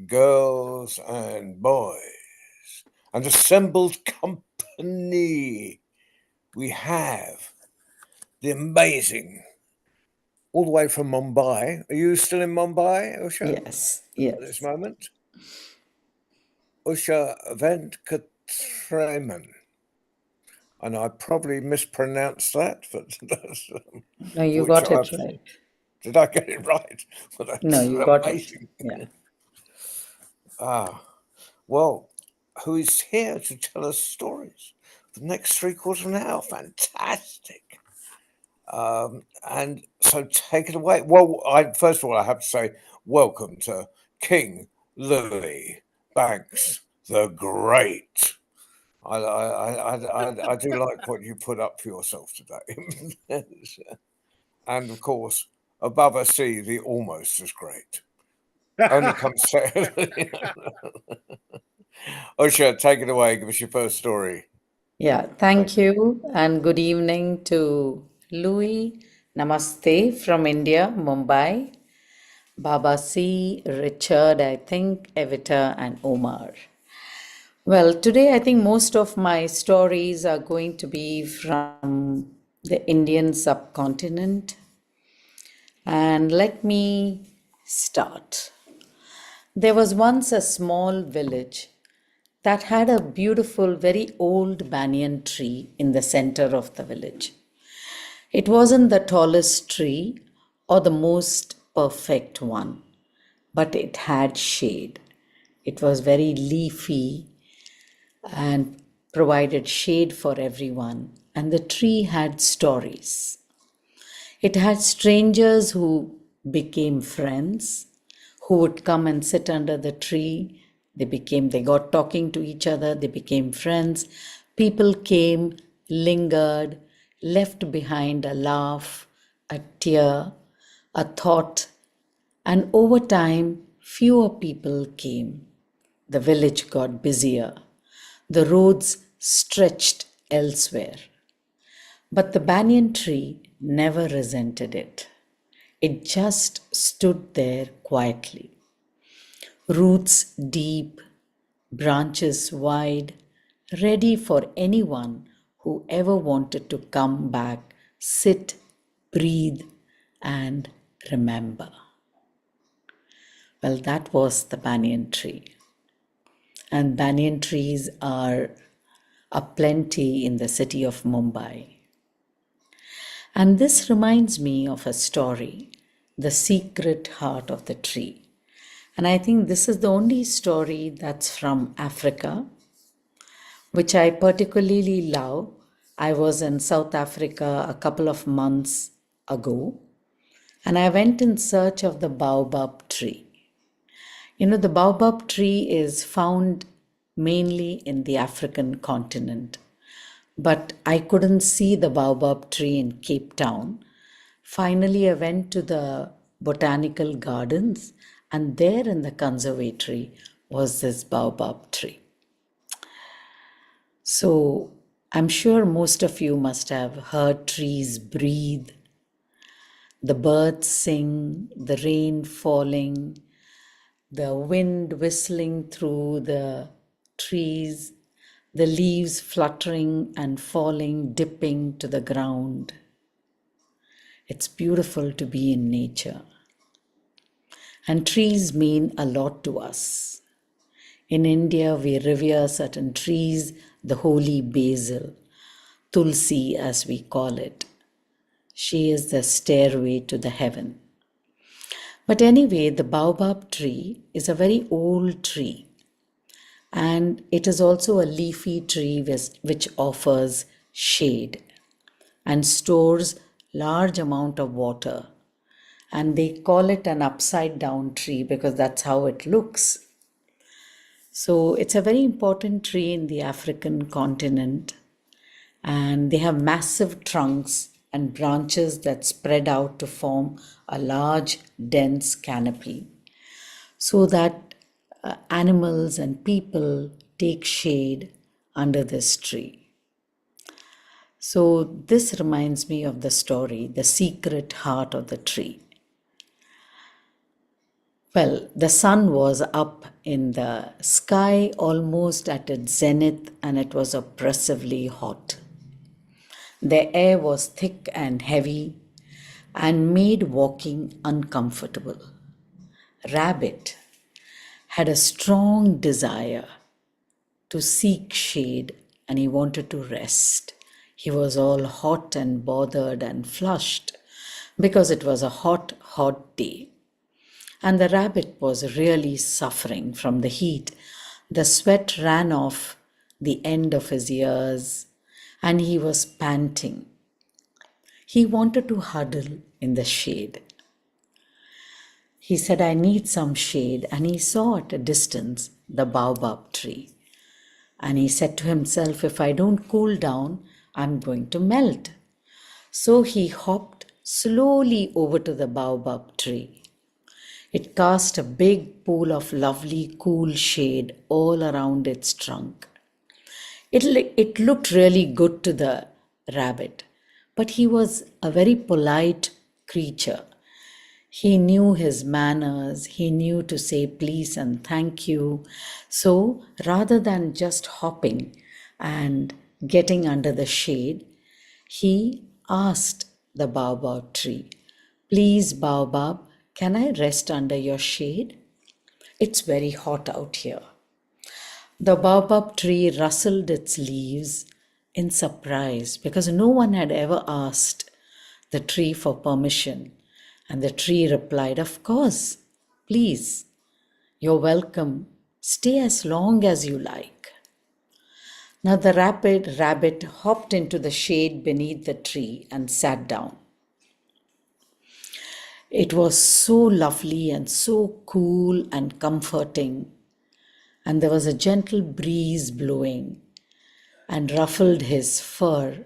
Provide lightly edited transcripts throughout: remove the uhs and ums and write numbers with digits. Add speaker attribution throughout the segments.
Speaker 1: girls and boys, and assembled company. We have the amazing, all the way from Mumbai. Are you still in Mumbai, Usha,
Speaker 2: Yes,
Speaker 1: at this
Speaker 2: yes.
Speaker 1: moment? Usha Venkaatraman. And I probably mispronounced that, but
Speaker 2: No, you
Speaker 1: which
Speaker 2: got
Speaker 1: I
Speaker 2: it right.
Speaker 1: did I get it right? Well,
Speaker 2: No,
Speaker 1: that's
Speaker 2: you got it.
Speaker 1: amazing.
Speaker 2: Yeah.
Speaker 1: Ah, well, who is here to tell us stories? The next 3/4 of an hour, fantastic. And so take it away. Well, first of all, I have to say, welcome to King Louis Banks the Great. I do like what you put up for yourself today. And of course, above a sea, the almost as great. Only comes second. Osha, take it away. Give us your first story.
Speaker 2: Yeah,
Speaker 1: Thank
Speaker 2: thank you and good evening to Louis. Namaste from India, Mumbai. Baba C, Richard, I think, Evita, and Omar. Well, today I think most of my stories are going to be from the Indian subcontinent. And let me start. There was once a small village that had a beautiful, very old banyan tree in the center of the village. It wasn't the tallest tree or the most perfect one, but it had shade. It was very leafy and provided shade for everyone, and the tree had stories. It had strangers who became friends, who would come and sit under the tree. They got talking to each other, they became friends. People came, lingered, left behind a laugh, a tear, a thought, and over time, fewer people came. The village got busier. The roads stretched elsewhere. But the banyan tree never resented it. It just stood there quietly. Roots deep, branches wide, ready for anyone who ever wanted to come back, sit, breathe, and remember. Well, that was the banyan tree. And banyan trees are aplenty in the city of Mumbai. And this reminds me of a story, The Secret Heart of the Tree. And I think this is the only story that's from Africa, which I particularly love. I was in South Africa a couple of months ago, and I went in search of the baobab tree. You know, the baobab tree is found mainly in the African continent, but I couldn't see the baobab tree in Cape Town. Finally, I went to the botanical gardens, and there in the conservatory was this baobab tree. So, I'm sure most of you must have heard trees breathe, the birds sing, the rain falling, the wind whistling through the trees, the leaves fluttering and falling, dipping to the ground. It's beautiful to be in nature. And trees mean a lot to us. In India, we revere certain trees, the holy basil, Tulsi as we call it. She is the stairway to the heaven. But anyway, the baobab tree is a very old tree, and it is also a leafy tree which offers shade and stores large amount of water, and they call it an upside down tree because that's how it looks. So it's a very important tree in the African continent, and they have massive trunks and branches that spread out to form a large dense canopy so that animals and people take shade under this tree. So this reminds me of the story, The Secret Heart of the Tree. Well, the sun was up in the sky almost at its zenith and it was oppressively hot. The air was thick and heavy and made walking uncomfortable. Rabbit had a strong desire to seek shade and he wanted to rest. He was all hot and bothered and flushed because it was a hot, hot day. And the rabbit was really suffering from the heat. The sweat ran off the end of his ears and he was panting. He wanted to huddle in the shade. He said, I need some shade. And he saw at a distance the baobab tree. And he said to himself, if I don't cool down, I'm going to melt. So he hopped slowly over to the baobab tree. It cast a big pool of lovely, cool shade all around its trunk. It looked really good to the rabbit, but he was a very polite creature. He knew his manners, he knew to say please and thank you. So rather than just hopping and getting under the shade, he asked the baobab tree, please, baobab, can I rest under your shade? It's very hot out here. The baobab tree rustled its leaves in surprise because no one had ever asked the tree for permission. And the tree replied, of course, please, you're welcome. Stay as long as you like. Now the rabbit hopped into the shade beneath the tree and sat down. It was so lovely and so cool and comforting, and there was a gentle breeze blowing and ruffled his fur.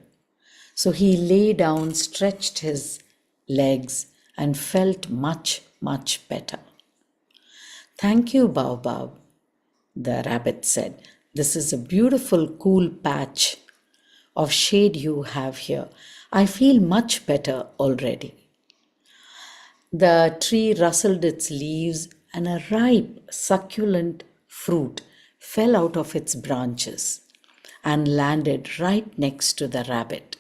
Speaker 2: So he lay down, stretched his legs, and felt much, much better. Thank you, Baobab, the rabbit said. This is a beautiful, cool patch of shade you have here. I feel much better already. The tree rustled its leaves, and a ripe, succulent fruit fell out of its branches and landed right next to the rabbit.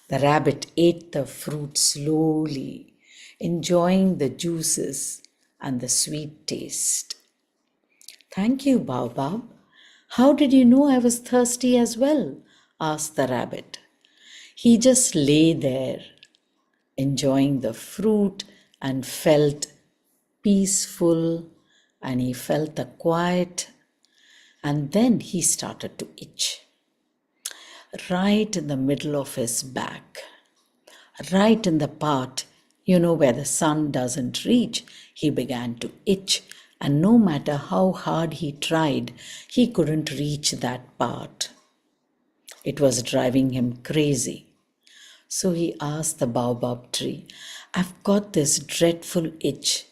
Speaker 2: The rabbit ate the fruit slowly, enjoying the juices and the sweet taste. Thank you, Baobab. How did you know I was thirsty as well? Asked the rabbit. He just lay there, enjoying the fruit and felt peaceful, and he felt the quiet, and then he started to itch right in the middle of his back, right in the part, where the sun doesn't reach. He began to itch, and no matter how hard he tried, he couldn't reach that part. It was driving him crazy. So he asked the baobab tree, I've got this dreadful itch.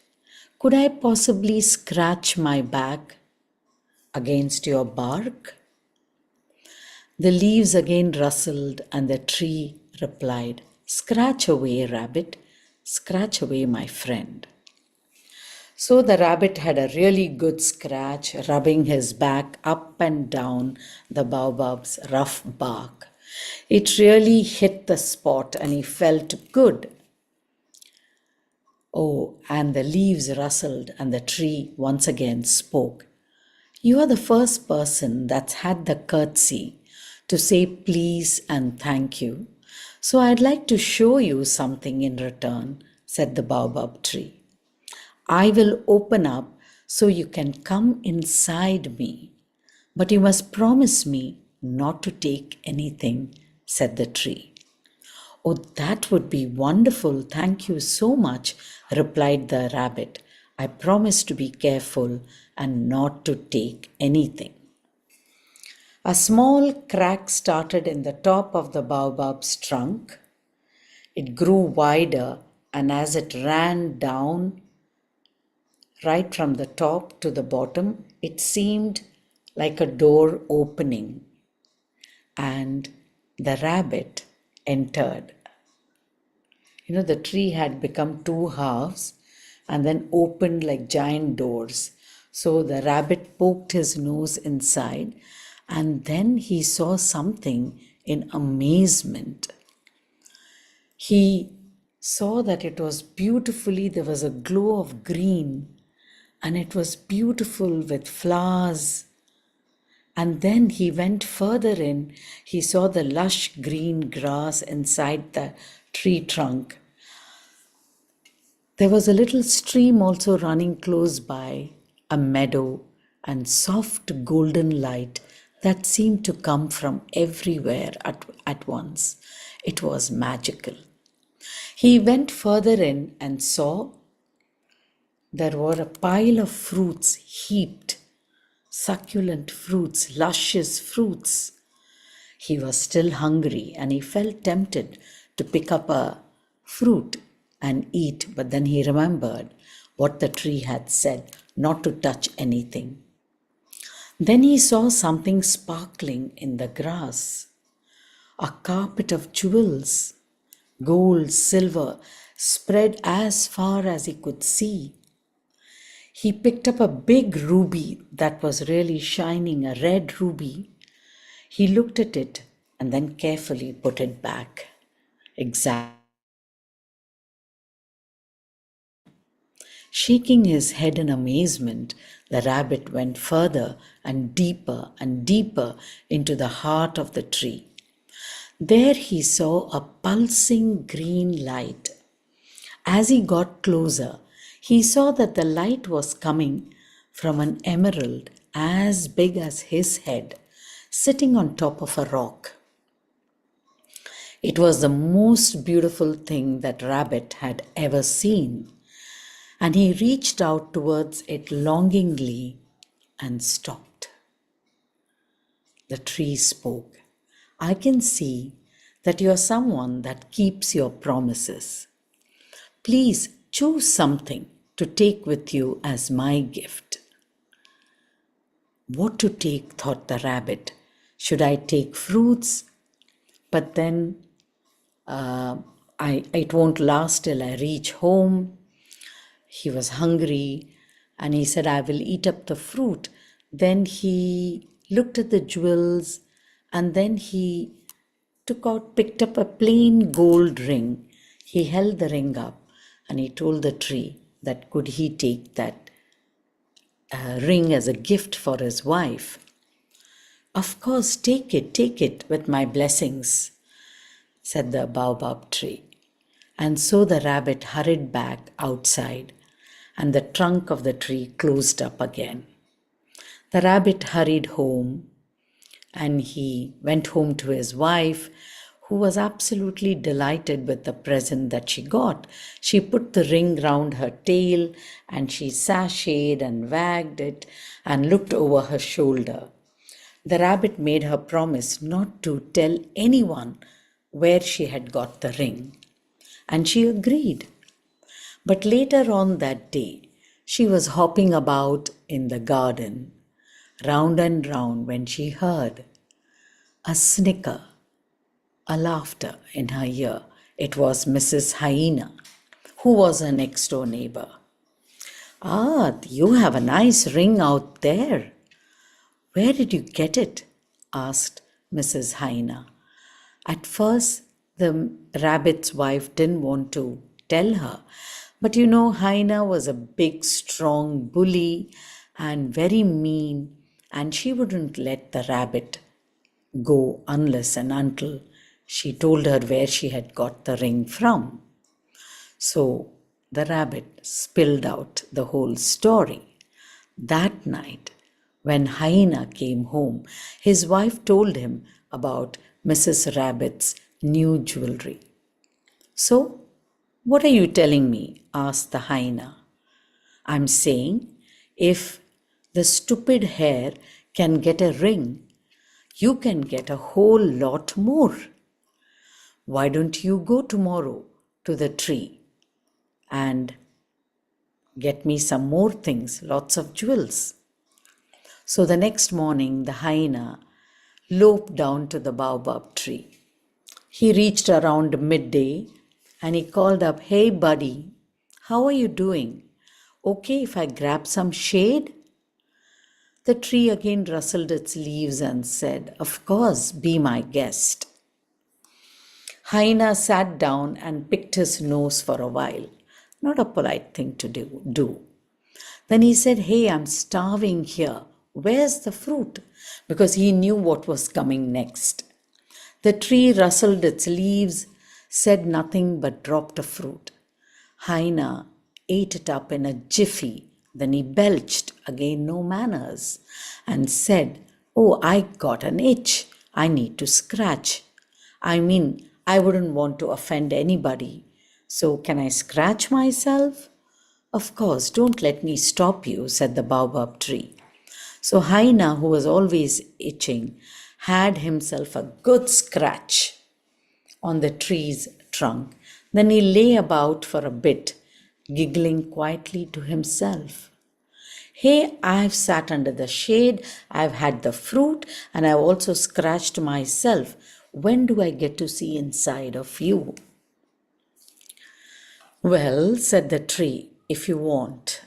Speaker 2: Could I possibly scratch my back against your bark? The leaves again rustled, and the tree replied, Scratch away, rabbit, scratch away, my friend. So the rabbit had a really good scratch, rubbing his back up and down the baobab's rough bark. It really hit the spot, and he felt good. Oh, and the leaves rustled, and the tree once again spoke. You are the first person that's had the courtesy to say please and thank you. So I'd like to show you something in return, said the baobab tree. I will open up so you can come inside me, but you must promise me not to take anything, said the tree. Oh, that would be wonderful. Thank you so much, replied the rabbit. I promise to be careful and not to take anything. A small crack started in the top of the baobab's trunk. It grew wider, and as it ran down, right from the top to the bottom, it seemed like a door opening, and the rabbit entered. The tree had become two halves, and then opened like giant doors. So the rabbit poked his nose inside, and then he saw something in amazement. He saw that it was beautifully, there was a glow of green, and it was beautiful with flowers. And then he went further in. He saw the lush green grass inside the tree trunk. There was a little stream also running close by, a meadow, and soft golden light that seemed to come from everywhere at once. It was magical. He went further in and saw there were a pile of fruits heaped, succulent fruits, luscious fruits. He was still hungry and he felt tempted to pick up a fruit and eat, but then he remembered what the tree had said, not to touch anything. Then he saw something sparkling in the grass, a carpet of jewels, gold, silver, spread as far as he could see. He picked up a big ruby that was really shining, a red ruby. He looked at it and then carefully put it back. Exactly. Shaking his head in amazement, the rabbit went further and deeper into the heart of the tree. There he saw a pulsing green light. As he got closer, he saw that the light was coming from an emerald as big as his head, sitting on top of a rock. It was the most beautiful thing that Rabbit had ever seen, and he reached out towards it longingly and stopped. The tree spoke. I can see that you are someone that keeps your promises. Please choose something to take with you as my gift. What to take, thought the rabbit. Should I take fruits? But then it won't last till I reach home. He was hungry and he said, I will eat up the fruit. Then he looked at the jewels and then he picked up a plain gold ring. He held the ring up and he told the tree that could he take that ring as a gift for his wife. Of course, take it with my blessings, said the baobab tree. And so the rabbit hurried back outside and the trunk of the tree closed up again. The rabbit hurried home and he went home to his wife, who was absolutely delighted with the present that she got. She put the ring round her tail and she sashayed and wagged it and looked over her shoulder. The rabbit made her promise not to tell anyone where she had got the ring, and she agreed. But later on that day, she was hopping about in the garden, round and round, when she heard a snicker, a laughter in her ear. It was Mrs. Hyena, who was her next door neighbor. Ah, you have a nice ring out there. Where did you get it? Asked Mrs. Hyena. At first, the rabbit's wife didn't want to tell her. But you know, Hyena was a big, strong bully and very mean, and she wouldn't let the rabbit go unless and until she told her where she had got the ring from. So the rabbit spilled out the whole story. That night, when Hyena came home, his wife told him about Mrs. Rabbit's new jewelry. So, what are you telling me? Asked the hyena. I'm saying, if the stupid hare can get a ring, you can get a whole lot more. Why don't you go tomorrow to the tree and get me some more things, lots of jewels? So the next morning, the hyena loped down to the baobab tree. He reached around midday and he called up, Hey buddy, how are you doing? Okay, if I grab some shade? The tree again rustled its leaves and said, Of course, be my guest. Hyena sat down and picked his nose for a while. Not a polite thing to do. Then he said, Hey, I'm starving here. Where's the fruit? Because he knew what was coming next. The tree rustled its leaves, said nothing but dropped a fruit. Hyena ate it up in a jiffy. Then he belched, again no manners, and said, Oh, I got an itch. I need to scratch. I mean, I wouldn't want to offend anybody. So can I scratch myself? Of course, don't let me stop you, said the baobab tree. So Hyena, who was always itching, had himself a good scratch on the tree's trunk. Then he lay about for a bit, giggling quietly to himself. Hey, I've sat under the shade, I've had the fruit, and I've also scratched myself. When do I get to see inside of you? Well, said the tree, if you want.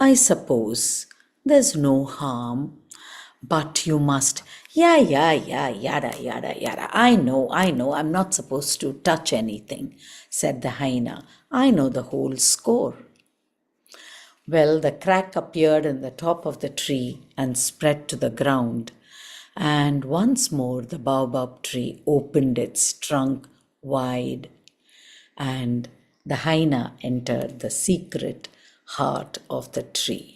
Speaker 2: I suppose there's no harm. But you must, yada. I know, I'm not supposed to touch anything, said the hyena. I know the whole score. Well, the crack appeared in the top of the tree and spread to the ground. And once more the baobab tree opened its trunk wide, and the hyena entered the secret heart of the tree.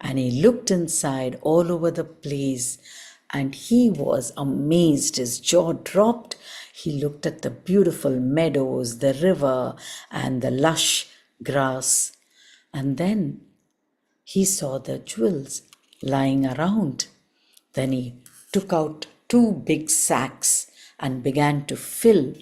Speaker 2: And he looked inside all over the place, and he was amazed. His jaw dropped. He looked at the beautiful meadows, the river, and the lush grass. And then he saw the jewels lying around. Then he took out two big sacks and began to fill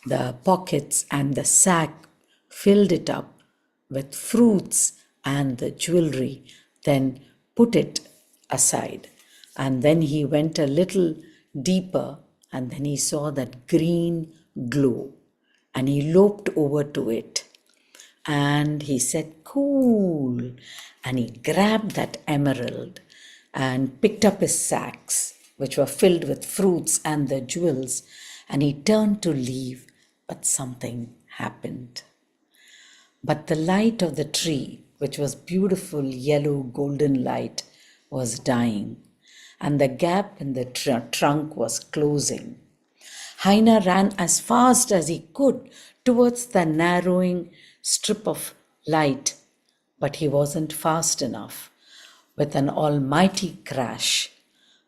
Speaker 2: the pockets, and the sack filled it up with fruits and the jewelry, then put it aside. And then he went a little deeper, and then he saw that green glow, and he loped over to it. And he said, Cool. And he grabbed that emerald and picked up his sacks, which were filled with fruits and the jewels, and he turned to leave, but something happened. But the light of the tree, which was beautiful yellow golden light, was dying, and the gap in the trunk was closing. Hyena ran as fast as he could towards the narrowing strip of light, but he wasn't fast enough. With an almighty crash,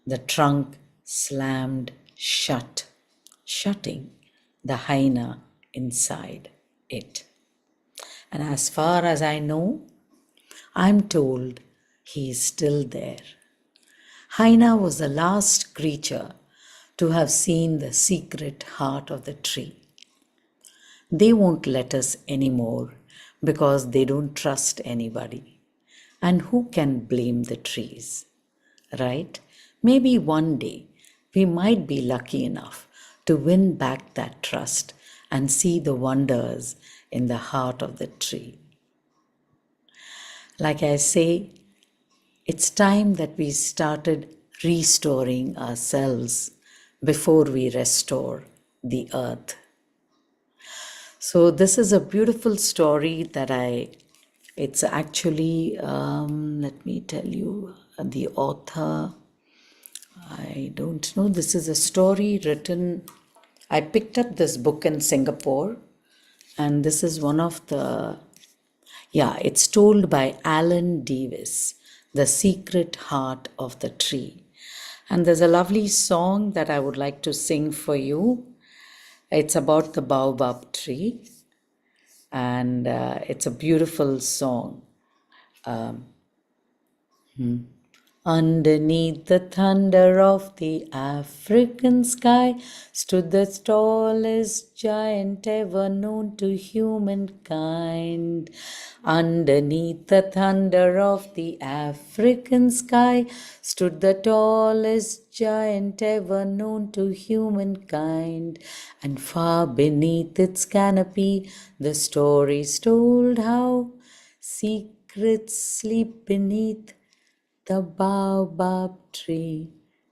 Speaker 2: the trunk slammed shut, shutting the hyena inside it. And as far as I know, I'm told he is still there. Hyena was the last creature to have seen the secret heart of the tree. They won't let us anymore because they don't trust anybody. And who can blame the trees, right? Maybe one day we might be lucky enough to win back that trust and see the wonders in the heart of the tree. Like I say, it's time that we started restoring ourselves before we restore the earth. So this is a beautiful story that it's actually, let me tell you, the author, I don't know, this is a story written, I picked up this book in Singapore, and this is one of the, it's told by Alan Davis, The Secret Heart of the Tree. And there's a lovely song that I would like to sing for you. It's about the baobab tree, and it's a beautiful song. Underneath the thunder of the African sky stood the tallest giant ever known to humankind. Underneath the thunder of the African sky stood the tallest giant ever known to humankind. And far beneath its canopy, the stories told how secret secrets sleep beneath the baobab tree,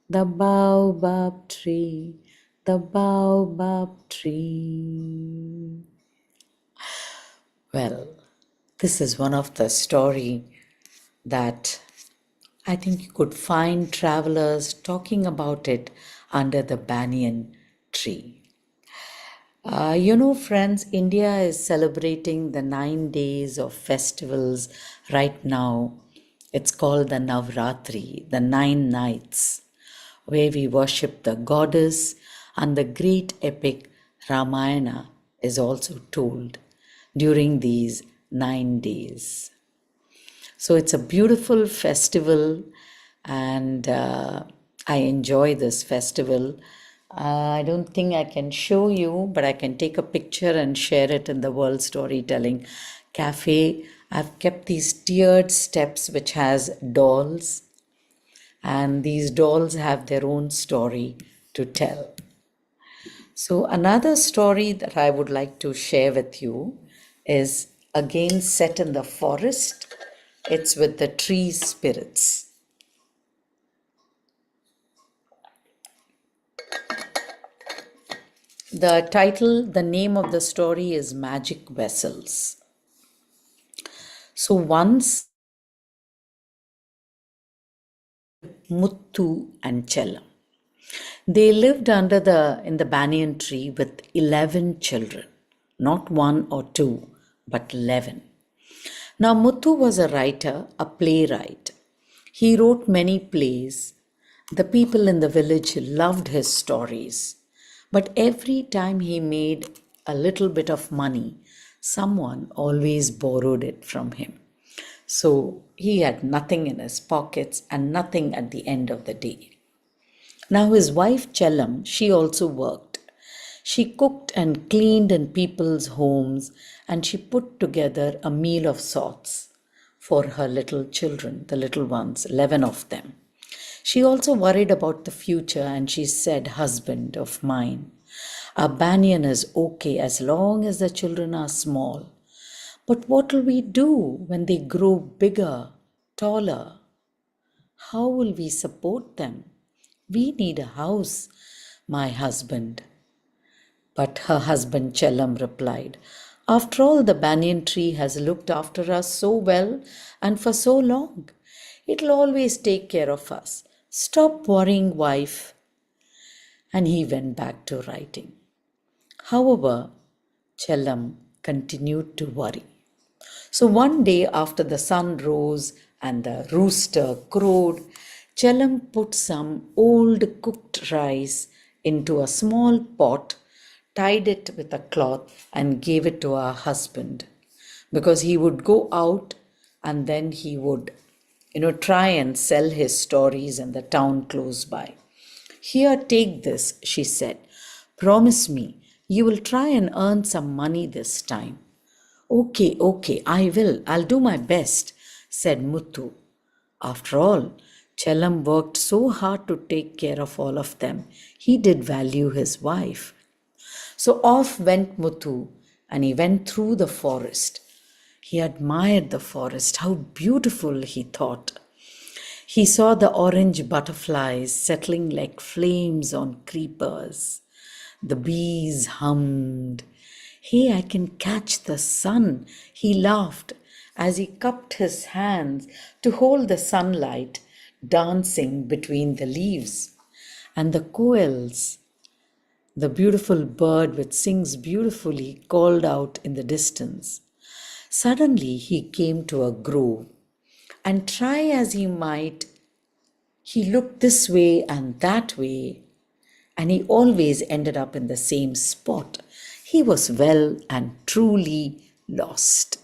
Speaker 2: the baobab tree, the baobab tree. Well, this is one of the story that I think you could find travelers talking about it under the banyan tree. Friends, India is celebrating the 9 days of festivals right now. It's called the Navratri, the 9 nights, where we worship the goddess, and the great epic Ramayana is also told during these 9 days. So it's a beautiful festival, and I enjoy this festival. I don't think I can show you, but I can take a picture and share it in the World Storytelling Cafe. I've kept these tiered steps which has dolls, and these dolls have their own story to tell. So, another story that I would like to share with you is again set in the forest. It's with the tree spirits. The name of the story is Magic Vessels. So, once Muttu and Chellam. They lived in the banyan tree with 11 children, not one or two, but 11. Now, Muthu was a writer, a playwright. He wrote many plays. The people in the village loved his stories. But every time he made a little bit of money, someone always borrowed it from him. So he had nothing in his pockets and nothing at the end of the day. Now, his wife Chellam, she also worked. She cooked and cleaned in people's homes, and she put together a meal of sorts for her little children, the little ones, 11 of them. She also worried about the future, and she said, "Husband of mine, a banyan is okay as long as the children are small. But what will we do when they grow bigger, taller? How will we support them? We need a house, my husband." But her husband Chellam replied, "After all, the banyan tree has looked after us so well and for so long. It'll always take care of us. Stop worrying, wife." And he went back to writing. However, Chellam continued to worry. So one day after the sun rose and the rooster crowed, Chellam put some old cooked rice into a small pot, tied it with a cloth, and gave it to her husband, because he would go out and then he would, try and sell his stories in the town close by. "Here, take this," she said. "Promise me you will try and earn some money this time." "Okay, okay, I will. I'll do my best," said Muthu. After all, Chellam worked so hard to take care of all of them. He did value his wife. So off went Muthu, and he went through the forest. He admired the forest. How beautiful, he thought. He saw the orange butterflies settling like flames on creepers. The bees hummed. "Hey, I can catch the sun," he laughed as he cupped his hands to hold the sunlight dancing between the leaves. And the quails, the beautiful bird which sings beautifully, called out in the distance. Suddenly he came to a grove, and try as he might, he looked this way and that way, and he always ended up in the same spot. He was well and truly lost.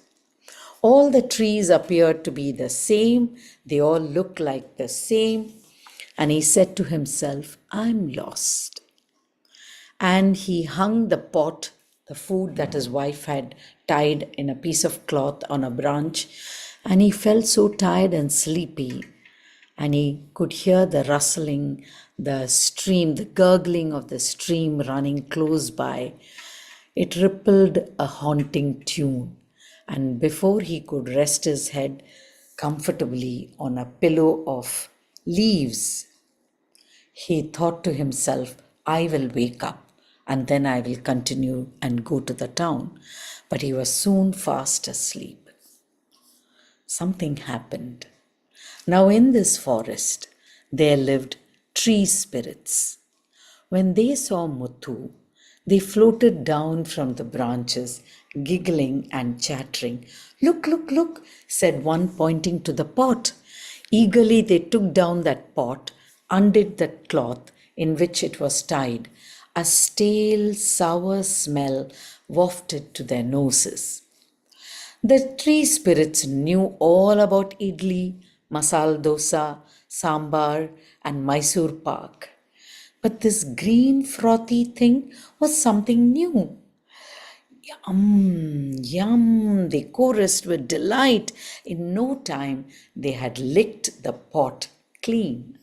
Speaker 2: All the trees appeared to be the same, they all looked like the same, and he said to himself, "I'm lost." And he hung the pot, the food that his wife had tied in a piece of cloth on a branch, and he felt so tired and sleepy, and he could hear the rustling, the stream, the gurgling of the stream running close by. It rippled a haunting tune, And before he could rest his head comfortably on a pillow of leaves, he thought to himself, I will wake up and then I will continue and go to the town. But he was soon fast asleep. Something happened. Now, in this forest, there lived tree spirits. When they saw Muthu, they floated down from the branches, giggling and chattering. Look, look, look, said one, pointing to the pot. Eagerly they took down that pot, undid the cloth in which it was tied. A stale, sour smell wafted to their noses. The tree spirits knew all about idli, masala dosa, sambar, and Mysore pak. But this green frothy thing was something new. Yum, yum, they chorused with delight. In no time, they had licked the pot clean.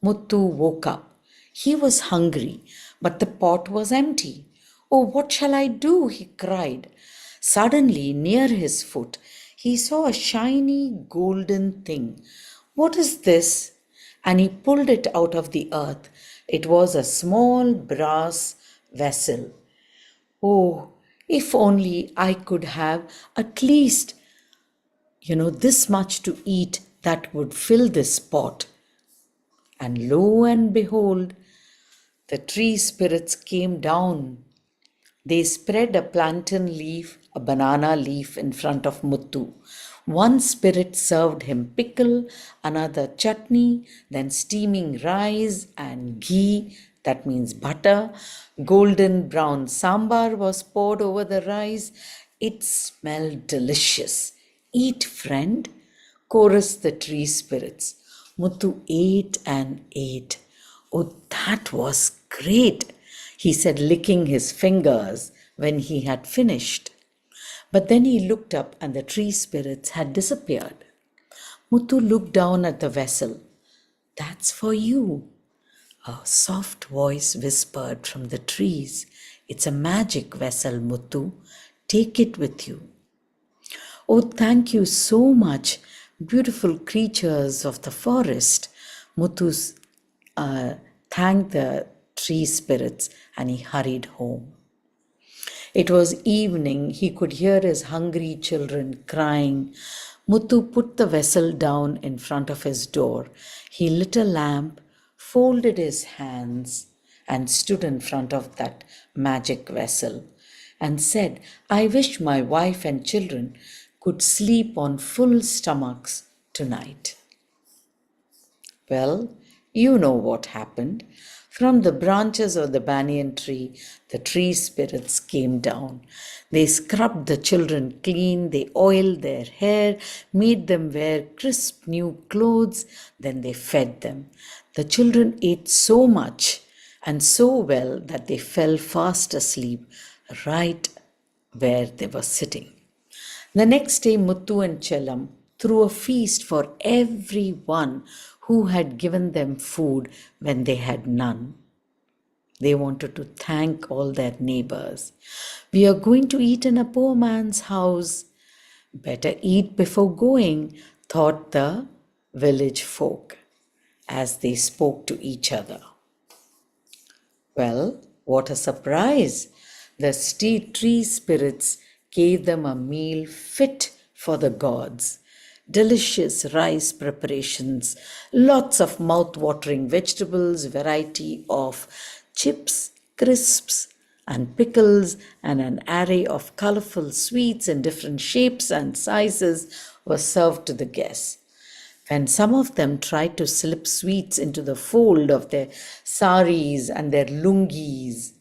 Speaker 2: Muttu woke up. He was hungry, but the pot was empty. Oh, what shall I do? He cried. Suddenly, near his foot, he saw a shiny golden thing. What is this? And he pulled it out of the earth. It was a small brass vessel. Oh, if only I could have at least, this much to eat that would fill this pot. And lo and behold, the tree spirits came down. They spread a plantain leaf, a banana leaf in front of Muttu. One spirit served him pickle, another chutney, then steaming rice and ghee, that means butter. Golden brown sambar was poured over the rice. It smelled delicious. Eat, friend, chorused the tree spirits. Muttu ate and ate. Oh, that was great, he said, licking his fingers when he had finished. But then he looked up and the tree spirits had disappeared. Muttu looked down at the vessel. That's for you. A soft voice whispered from the trees. It's a magic vessel, Muttu. Take it with you. Oh, thank you so much, beautiful creatures of the forest. Muttu thanked the tree spirits and he hurried home. It was evening. He could hear his hungry children crying. Muttu put the vessel down in front of his door. He lit a lamp, folded his hands, and stood in front of that magic vessel and said, I wish my wife and children could sleep on full stomachs tonight. Well, you know what happened. From the branches of the banyan tree, the tree spirits came down. They scrubbed the children clean, they oiled their hair, made them wear crisp new clothes, then they fed them. The children ate so much and so well that they fell fast asleep right where they were sitting. The next day, Muttu and Chellam threw a feast for everyone who had given them food when they had none. They wanted to thank all their neighbors. We are going to eat in a poor man's house. Better eat before going, thought the village folk as they spoke to each other. Well, what a surprise! The tree spirits gave them a meal fit for the gods. Delicious rice preparations, lots of mouth-watering vegetables, variety of chips, crisps, and pickles, and an array of colorful sweets in different shapes and sizes was served to the guests. When some of them tried to slip sweets into the fold of their saris and their lungis,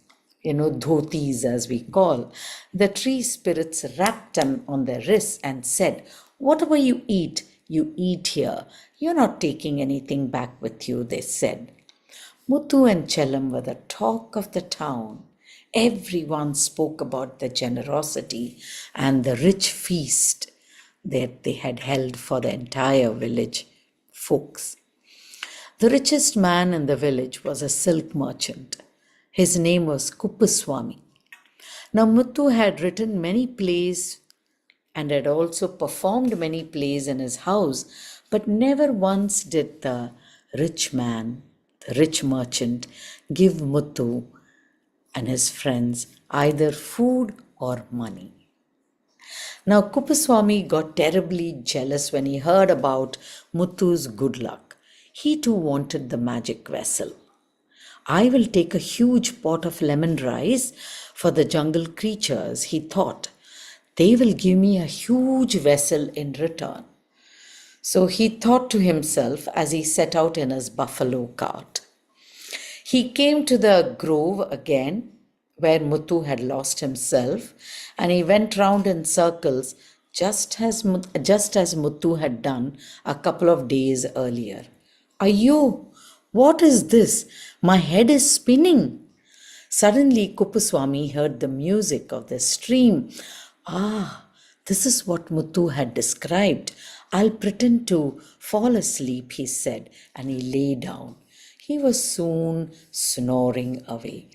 Speaker 2: dhotis as we call, the tree spirits rapped them on their wrists and said, whatever you eat here. You're not taking anything back with you, they said. Muttu and Chellam were the talk of the town. Everyone spoke about the generosity and the rich feast that they had held for the entire village folks. The richest man in the village was a silk merchant. His name was Kuppuswami. Now, Muttu had written many plays and had also performed many plays in his house, but never once did the rich man, the rich merchant, give Muthu and his friends either food or money. Now, Kuppaswamy got terribly jealous when he heard about Muthu's good luck. He too wanted the magic vessel. I will take a huge pot of lemon rice for the jungle creatures, he thought. They will give me a huge vessel in return. So he thought to himself as he set out in his buffalo cart. He came to the grove again where Muthu had lost himself, and he went round in circles just as Muthu had done a couple of days earlier. Ayyo, what is this? My head is spinning. Suddenly, Kuppuswamy heard the music of the stream. Ah, this is what Muthu had described. I'll pretend to fall asleep, he said, and he lay down. He was soon snoring away.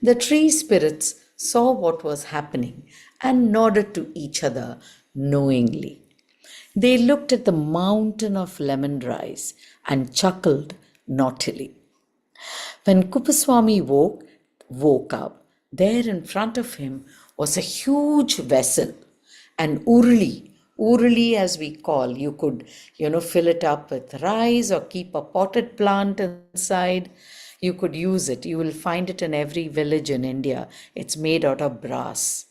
Speaker 2: The tree spirits saw what was happening and nodded to each other knowingly. They looked at the mountain of lemon rice and chuckled naughtily. When Kuppaswamy woke up, there in front of him was a huge vessel, an urli as we call. You could, fill it up with rice or keep a potted plant inside. You could use it. You will find it in every village in India. It's made out of brass.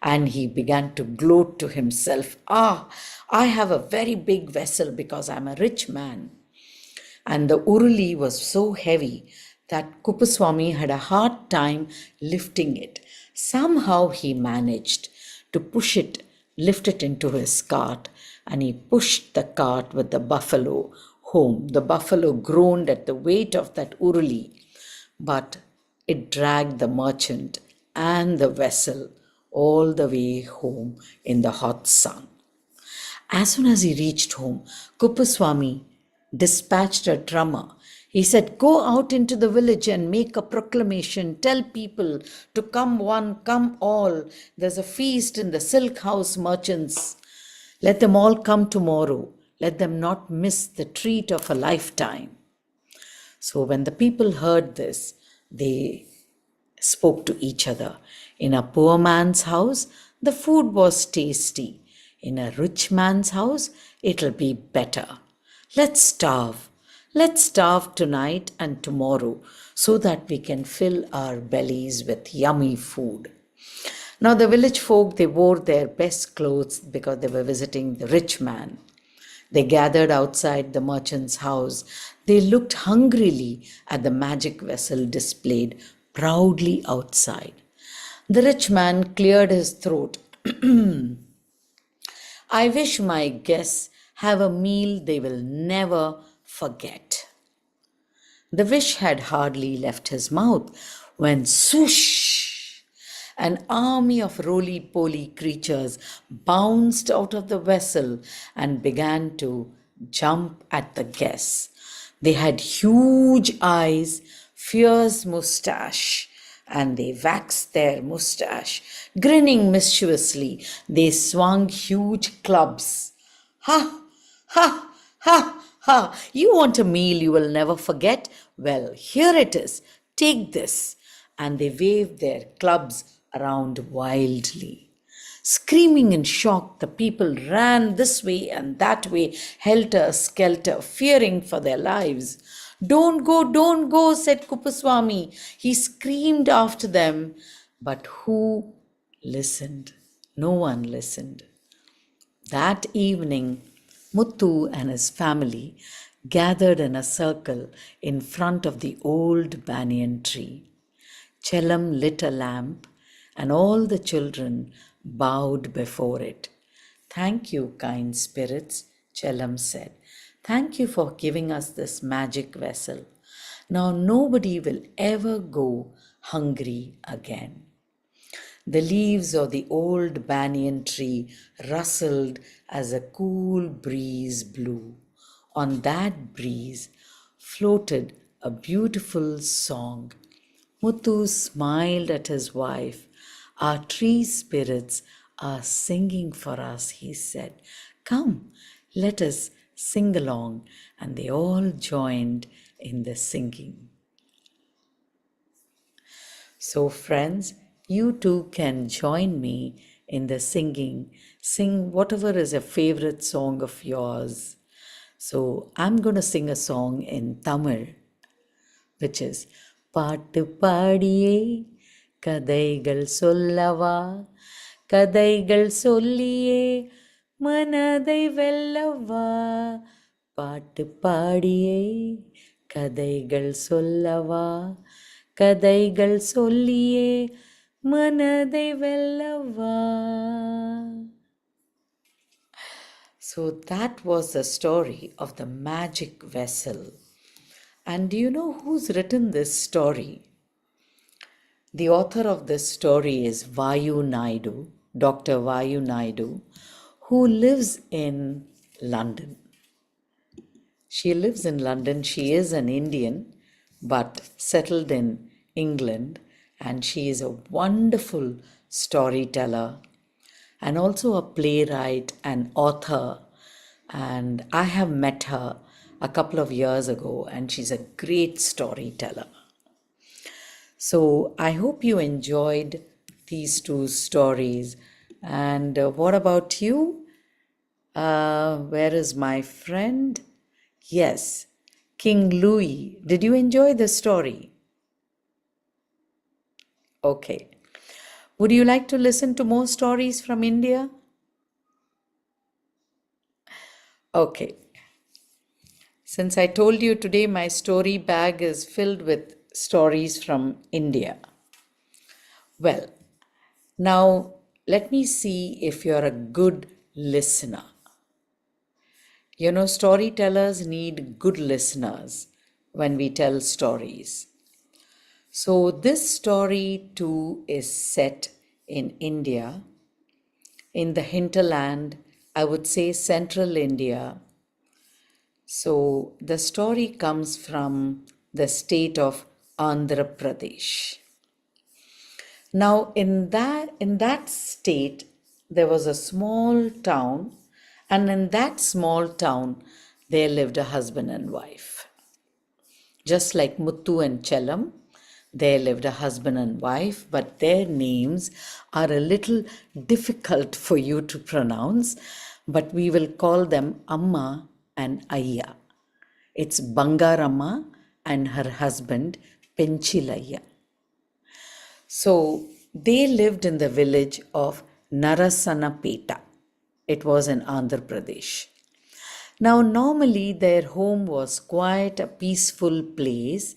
Speaker 2: And he began to gloat to himself, ah, I have a very big vessel because I'm a rich man. And the uruli was so heavy that Kuppaswamy had a hard time lifting it. Somehow he managed to lift it into his cart, and he pushed the cart with the buffalo home. The buffalo groaned at the weight of that uruli, but it dragged the merchant and the vessel all the way home in the hot sun. As soon as he reached home, Kuppaswamy dispatched a drummer. He said, go out into the village and make a proclamation. Tell people to come one, come all. There's a feast in the silk house merchants. Let them all come tomorrow. Let them not miss the treat of a lifetime. So when the people heard this, they spoke to each other. In a poor man's house, the food was tasty. In a rich man's house, it'll be better. Let's starve. Let's starve tonight and tomorrow so that we can fill our bellies with yummy food. Now, the village folk, they wore their best clothes because they were visiting the rich man. They gathered outside the merchant's house. They looked hungrily at the magic vessel displayed proudly outside. The rich man cleared his throat. I wish my guests have a meal they will never forget. The wish had hardly left his mouth when swoosh! An army of roly-poly creatures bounced out of the vessel and began to jump at the guests. They had huge eyes, fierce mustache, and they waxed their mustache. Grinning mischievously, they swung huge clubs. Ha! Ha! Ha! Ha! You want a meal you will never forget? Well, here it is. Take this. And they waved their clubs around wildly. Screaming in shock, the people ran this way and that way, helter skelter, fearing for their lives. Don't go, said Kuppaswamy. He screamed after them. But who listened? No one listened. That evening, Muthu and his family gathered in a circle in front of the old banyan tree. Chellam lit a lamp, and all the children bowed before it. Thank you, kind spirits, Chellam said. Thank you for giving us this magic vessel. Now nobody will ever go hungry again. The leaves of the old banyan tree rustled as a cool breeze blew. On that breeze floated a beautiful song. Muthu smiled at his wife. Our tree spirits are singing for us, he said. Come, let us sing along. And they all joined in the singing. So, friends, you too can join me in the singing. Sing whatever is a favorite song of yours. So, I'm going to sing a song in Tamil, which is பாட்டு பாடியே கதைகள் சொல்லவா கதைகள் சொல்லியே மனதை வெல்லவா பாட்டு பாடியே கதைகள் சொல்லவா கதைகள் சொல்லியே மனதை வெல்லவா. So that was the story of the magic vessel. And do you know who's written this story? The author of this story is Vayu Naidu, Dr. Vayu Naidu, who lives in London. She lives in London. She is an Indian, but settled in England, and she is a wonderful storyteller and also a playwright and author. And I have met her a couple of years ago, and she's a great storyteller. So I hope you enjoyed these two stories. And what about you? Where is my friend? Yes, King Louis. Did you enjoy the story? Okay. Would you like to listen to more stories from India? Okay. Since I told you today my story bag is filled with stories from India. Well, now let me see if you're a good listener. You know, storytellers need good listeners when we tell stories. So, this story too is set in India, in the hinterland, I would say central India. So, the story comes from the state of Andhra Pradesh. Now, in that state, there was a small town, and in that small town, there lived a husband and wife. Just like Muttu and Chellam, there lived a husband and wife, but their names are a little difficult for you to pronounce, but we will call them Amma and Ayya. It's Bangaramma and her husband Penchilayya. So they lived in the village of Narasanapeta. It was in Andhra Pradesh. Now, normally their home was quite a peaceful place,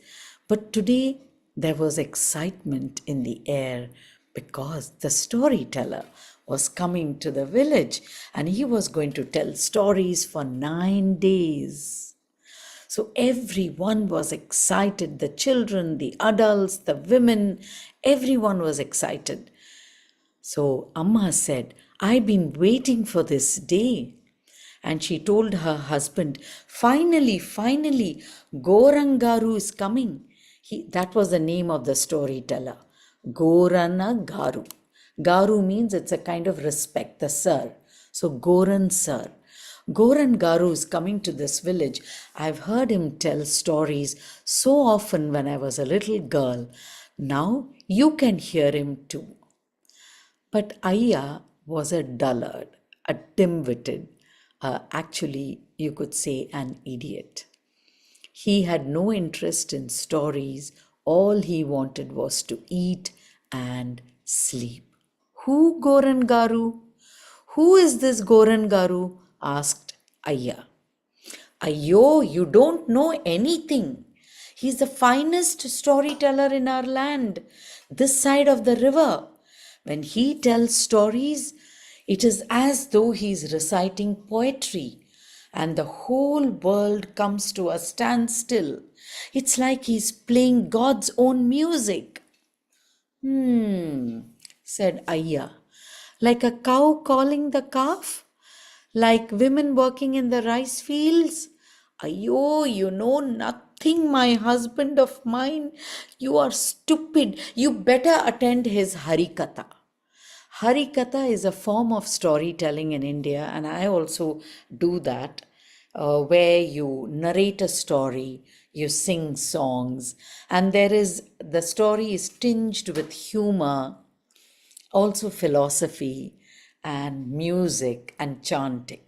Speaker 2: but today there was excitement in the air because the storyteller was coming to the village and he was going to tell stories for 9 days. So everyone was excited, the children, the adults, the women, everyone was excited. So Amma said, I've been waiting for this day. And she told her husband, finally, Gorangaru is coming. That was the name of the storyteller, Gorana Garu. Garu means it's a kind of respect, the sir. So Goran sir. Goran Garu is coming to this village. I've heard him tell stories so often when I was a little girl. Now you can hear him too. But Ayya was a dullard, a dim-witted, actually, you could say an idiot. He had no interest in stories. All he wanted was to eat and sleep. Who Goran Garu? Who is this Goran Garu? Asked Ayya. Ayyo, you don't know anything. He's the finest storyteller in our land, this side of the river. When he tells stories, it is as though he's reciting poetry and the whole world comes to a standstill. It's like he's playing God's own music. Said Ayya. Like a cow calling the calf? Like women working in the rice fields? Ayo, you know nothing, my husband of mine. You are stupid. You better attend his Harikatha. Harikatha is a form of storytelling in India, and I also do that, where you narrate a story, you sing songs, and the story is tinged with humor, also philosophy, and music and chanting.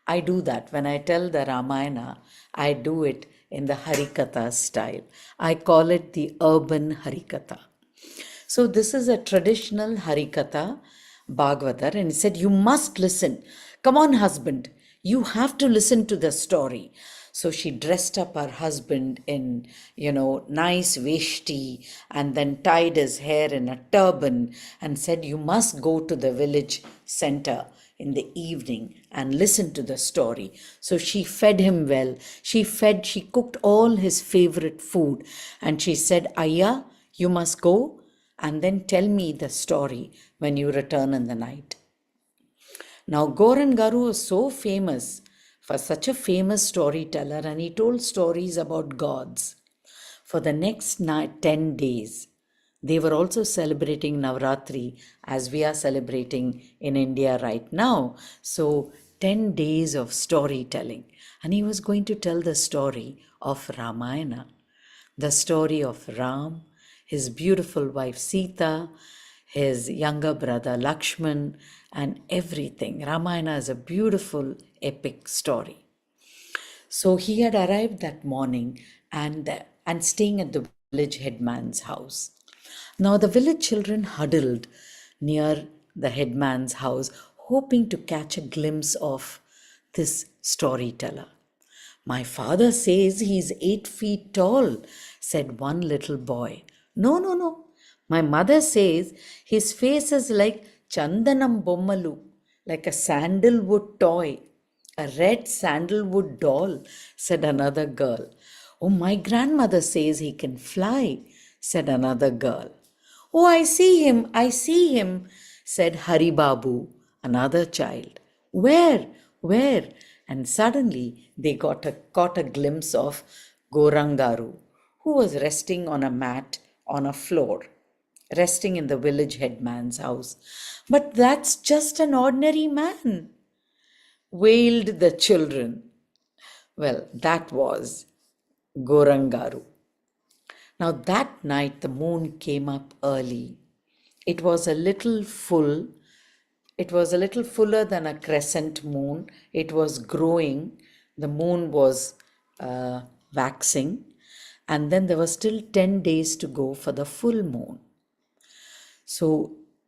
Speaker 2: I do that. When I tell the Ramayana, I do it in the Harikatha style. I call it the urban Harikatha. So this is a traditional Harikatha Bhagavatar, and he said, "You must listen. Come on, husband. You have to listen to the story." So she dressed up her husband in, nice veshti, and then tied his hair in a turban and said, "You must go to the village center in the evening and listen to the story." So she fed him well. She cooked all his favorite food, and she said, "Ayya, you must go and then tell me the story when you return in the night." Now, Goran Garu is so famous for such a famous storyteller, and he told stories about gods. For the next 10 days, they were also celebrating Navratri as we are celebrating in India right now. So, 10 days of storytelling. And he was going to tell the story of Ramayana, the story of Ram, his beautiful wife Sita, his younger brother Lakshman, and everything. Ramayana is a beautiful epic story. So he had arrived that morning and staying at the village headman's house. Now the village children huddled near the headman's house, hoping to catch a glimpse of this storyteller. "My father says he's 8 feet tall," said one little boy. "No, no, no. My mother says his face is like Chandanam Bommalu, like a sandalwood toy, a red sandalwood doll," said another girl. "Oh, my grandmother says he can fly," said another girl. "Oh, I see him," said Hari Babu, another child. "Where? Where?" And suddenly they caught a glimpse of Gorangaru, who was resting on a mat on a floor, resting in the village headman's house. "But that's just an ordinary man," wailed the children. Well, that was Gorangaru. Now that night the moon came up early. It was a little full. It was a little fuller than a crescent moon. It was growing. The moon was waxing. And then there were still 10 days to go for the full moon. So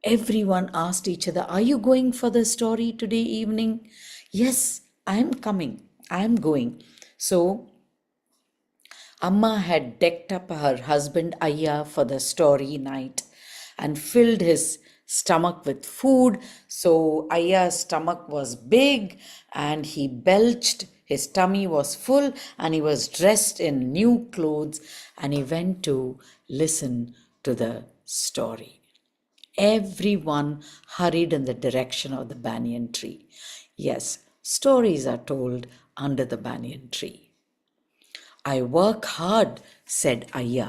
Speaker 2: everyone asked each other, "Are you going for the story today evening?" "Yes, I am coming. I am going." So Amma had decked up her husband Ayya for the story night and filled his stomach with food. So Ayya's stomach was big and he belched. His tummy was full and he was dressed in new clothes and he went to listen to the story. Everyone hurried in the direction of the banyan tree. Yes, stories are told under the banyan tree. "I work hard," said Ayya.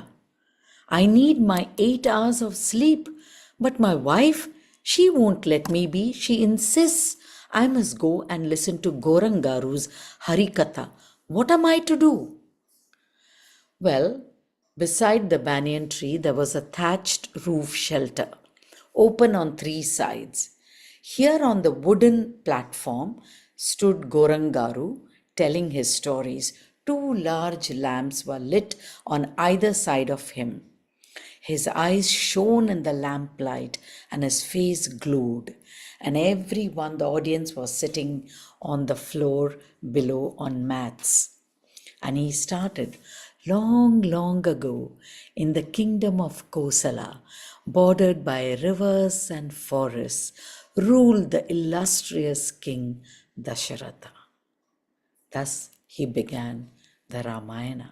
Speaker 2: "I need my 8 hours of sleep. But my wife, she won't let me be. She insists I must go and listen to Gorangaru's Harikatha. What am I to do?" Well, beside the banyan tree, there was a thatched roof shelter, open on three sides. Here on the wooden platform stood Gorangaru telling his stories. Two large lamps were lit on either side of him. His eyes shone in the lamplight and his face glowed. And everyone, the audience, was sitting on the floor below on mats. And he started, "Long, long ago, in the kingdom of Kosala, bordered by rivers and forests, ruled the illustrious king Dasharatha." Thus he began the Ramayana.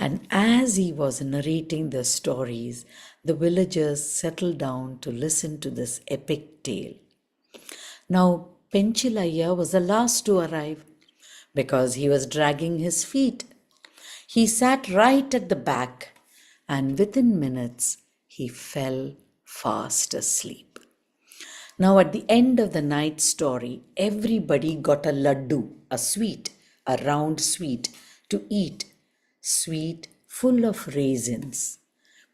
Speaker 2: And as he was narrating the stories, the villagers settled down to listen to this epic tale. Now, Penchilaya was the last to arrive because he was dragging his feet. He sat right at the back, and within minutes he fell fast asleep. Now, at the end of the night story, everybody got a laddu, a sweet, a round sweet to eat, sweet full of raisins.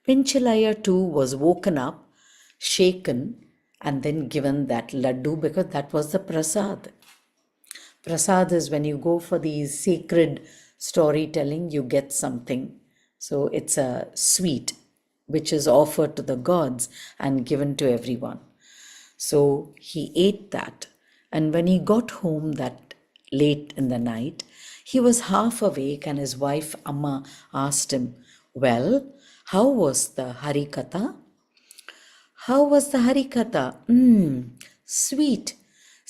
Speaker 2: Pinchalaya too was woken up, shaken, and then given that laddu because that was the prasad. Prasad is when you go for these sacred storytelling, you get something. So it's a sweet which is offered to the gods and given to everyone. So he ate that. And when he got home that late in the night, he was half awake and his wife Amma asked him, "Well, how was the Harikatha?" "How was the Harikatha?" Sweet,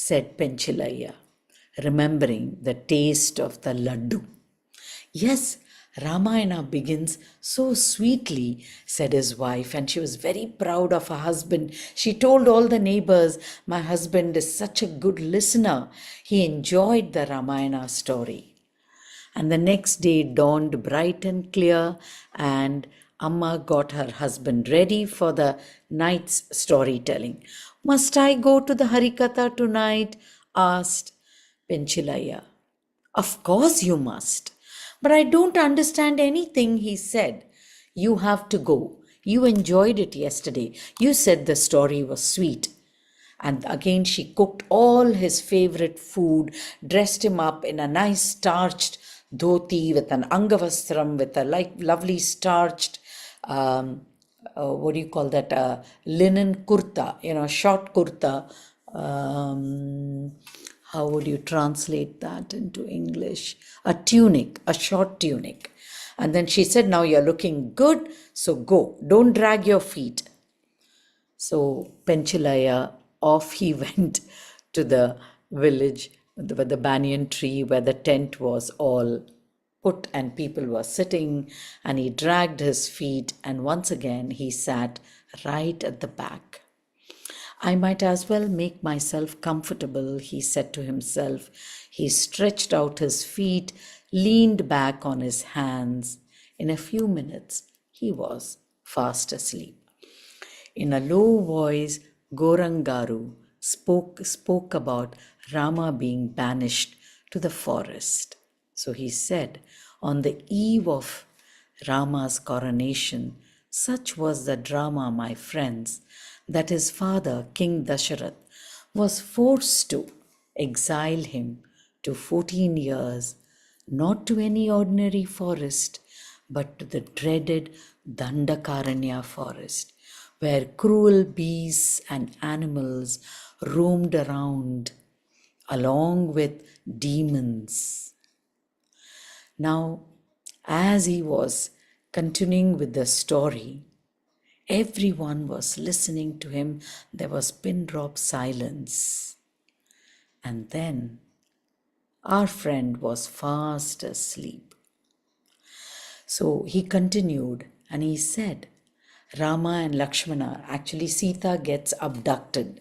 Speaker 2: said Penchilaya, remembering the taste of the laddu. "Yes, Ramayana begins so sweetly," said his wife, and she was very proud of her husband. She told all the neighbors, "My husband is such a good listener. He enjoyed the Ramayana story." And the next day dawned bright and clear, and Amma got her husband ready for the night's storytelling. "Must I go to the Harikatha tonight?" asked Penchilaya. "Of course you must. But I don't understand anything," he said. "You have to go. You enjoyed it yesterday. You said the story was sweet." And again, she cooked all his favorite food, dressed him up in a nice starched dhoti with an angavastram, with a lovely starched, what do you call that, linen kurta, short kurta. How would you translate that into English? A tunic, a short tunic. And then she said, "Now you're looking good, so go. Don't drag your feet." So Penchilaya, off he went to the village with the banyan tree where the tent was all put and people were sitting, and he dragged his feet and once again he sat right at the back. "I might as well make myself comfortable," he said to himself. He stretched out his feet, leaned back on his hands. In a few minutes, he was fast asleep. In a low voice, Gorangaru spoke about Rama being banished to the forest. So he said, on the eve of Rama's coronation, such was the drama, my friends, that his father, King Dasharath, was forced to exile him to 14 years, not to any ordinary forest, but to the dreaded Dandakaranya forest, where cruel beasts and animals roamed around along with demons. Now, as he was continuing with the story, everyone was listening to him. There was pin drop silence. And then our friend was fast asleep. So he continued and he said, Rama and Lakshmana, actually Sita gets abducted.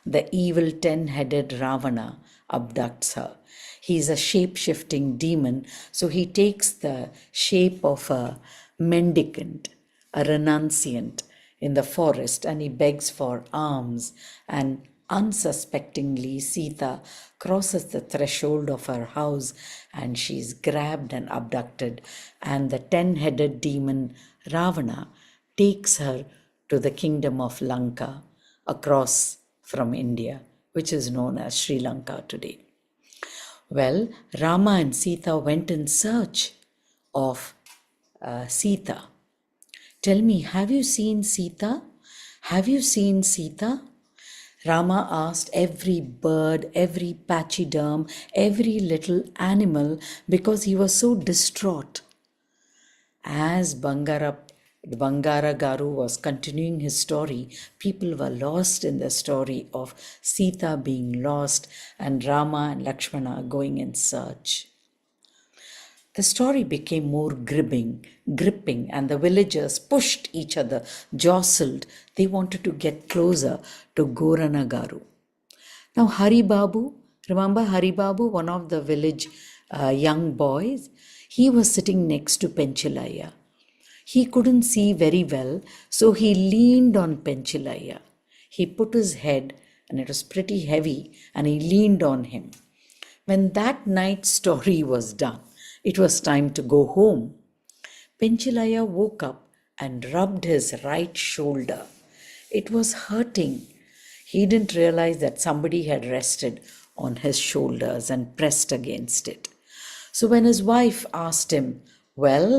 Speaker 2: The evil 10-headed Ravana abducts her. He's a shape-shifting demon, so he takes the shape of a mendicant, a renunciant in the forest, and he begs for alms. And unsuspectingly, Sita crosses the threshold of her house and she's grabbed and abducted. And the 10-headed demon Ravana takes her to the kingdom of Lanka across from India, which is known as Sri Lanka today. Well, Rama and Sita went in search of Sita. "Tell me, have you seen Sita? Have you seen Sita?" Rama asked every bird, every pachyderm, every little animal because he was so distraught. As Bangara Garu was continuing his story, people were lost in the story of Sita being lost and Rama and Lakshmana going in search. The story became more gripping, and the villagers pushed each other, jostled. They wanted to get closer to Goranagaru. Now, Hari Babu, remember Hari Babu, one of the village young boys? He was sitting next to Penchilaya. He couldn't see very well, so he leaned on Penchilaya. He put his head, and it was pretty heavy, and he leaned on him. When that night's story was done, it was time to go home. Penchilaya woke up and rubbed his right shoulder. It was hurting. He didn't realize that somebody had rested on his shoulders and pressed against it. So when his wife asked him, "Well,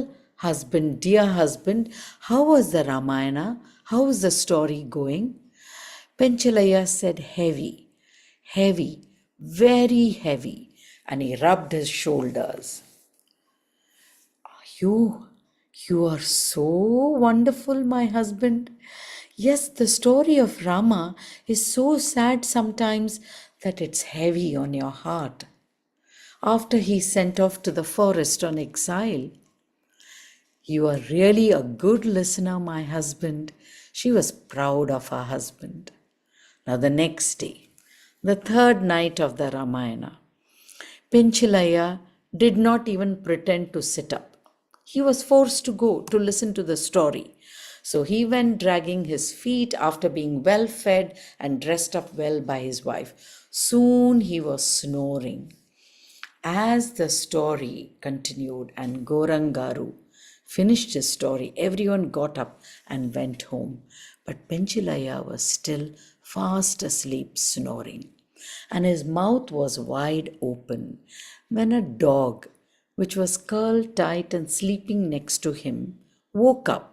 Speaker 2: husband, dear husband, how was the Ramayana? How was the story going?" Penchalaya said, "Heavy, heavy, very heavy," and he rubbed his shoulders. You, you are so wonderful, my husband. Yes, the story of Rama is so sad sometimes that it's heavy on your heart. After he sent off to the forest on exile, you are really a good listener, my husband. She was proud of her husband. Now, the next day, the third night of the Ramayana, Penchilaya did not even pretend to sit up. He was forced to go to listen to the story. So he went dragging his feet after being well fed and dressed up well by his wife. Soon he was snoring. As the story continued and Gorangaru finished his story, everyone got up and went home. But Penchilaya was still fast asleep, snoring, and his mouth was wide open when a dog, which was curled tight and sleeping next to him, woke up,